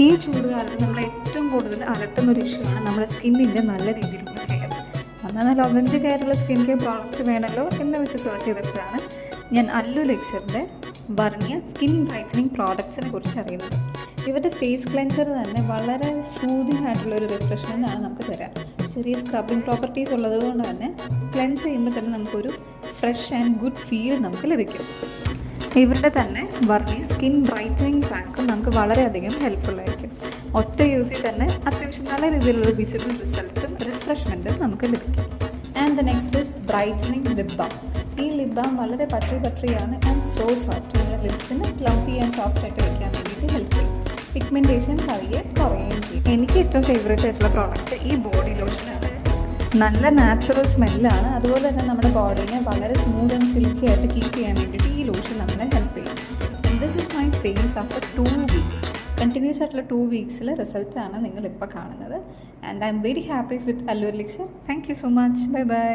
ഈ ചൂടുകാലത്ത് നമ്മളെ ഏറ്റവും കൂടുതൽ അലട്ടുന്ന ഒരു ഇഷ്യൂ ആണ് നമ്മുടെ സ്കിന്നിൻ്റെ നല്ല രീതിയിലുള്ള കെയർ. എന്നാൽ നല്ല ഒതൻറ്റിക് ആയിട്ടുള്ള സ്കിൻ കെയർ പ്രോഡക്റ്റ്സ് വേണമല്ലോ എന്ന് വെച്ച് സെർച്ച് ചെയ്തപ്പോഴാണ് ഞാൻ അല്ലു ലെക്ചറിൻ്റെ വർണിയ സ്കിൻ ബ്രൈറ്റനിങ് പ്രോഡക്ട്സിനെ കുറിച്ച് അറിയുന്നത്. ഇവരുടെ ഫേസ് ക്ലെൻസർ തന്നെ വളരെ സൂതിങ് ആയിട്ടുള്ളൊരു റിഫ്രഷ്മെൻ്റ് ആണ് നമുക്ക് തരാം. ചെറിയ സ്ക്രബിങ് പ്രോപ്പർട്ടീസ് ഉള്ളതുകൊണ്ട് തന്നെ ക്ലെൻസ് ചെയ്യുമ്പോൾ തന്നെ നമുക്കൊരു ഫ്രഷ് ആൻഡ് ഗുഡ് ഫീൽ നമുക്ക് ലഭിക്കും. ഇവരുടെ തന്നെ വർണിയ സ്കിൻ ബ്രൈറ്റനിങ് പാക്ക് നമുക്ക് വളരെയധികം ഹെൽപ്ഫുള്ളായിരിക്കും. ഒറ്റ യൂസിൽ തന്നെ അത്യാവശ്യം നല്ല രീതിയിലുള്ള വിസിബിൾ റിസൾട്ടും റിഫ്രഷ്മെൻറ്റും നമുക്ക് ലഭിക്കും. And the next is brightening lip balm. ഈ ലിപ് ബാം വളരെ ബട്ടറിയാണ് ആൻഡ് സോ സോഫ്റ്റ്. നമ്മുടെ ലിപ്സിന് ക്ലൗഡി ആൻഡ് സോഫ്റ്റ് ആയിട്ട് വയ്ക്കാൻ വേണ്ടിയിട്ട് ഹെൽപ്പ് ചെയ്യും. പിഗ്മെൻറ്റേഷൻ പതിയെ കുറയുകയും ചെയ്യും. എനിക്ക് ഏറ്റവും ഫേവറേറ്റ് ആയിട്ടുള്ള പ്രോഡക്റ്റ് ഈ ബോഡി ലോഷനാണ്. നല്ല നാച്ചുറൽ സ്മെല്ലാണ്. അതുപോലെ തന്നെ നമ്മുടെ ബോഡീനെ വളരെ സ്മൂത്ത് ആൻഡ് സിൽക്കി ആയിട്ട് കീപ്പ് ചെയ്യാൻ വേണ്ടിയിട്ട് ഈ ലോഷൻ നമ്മളെ ഹെൽപ്പ് ചെയ്യും. This is my face after 2 weeks. Continuous ആയിട്ടുള്ള 2 വീക്സിലെ റിസൾട്ടാണ് നിങ്ങളിപ്പോൾ കാണുന്നത്. And I'm very happy with Allu elixir. Thank you so much. Bye by.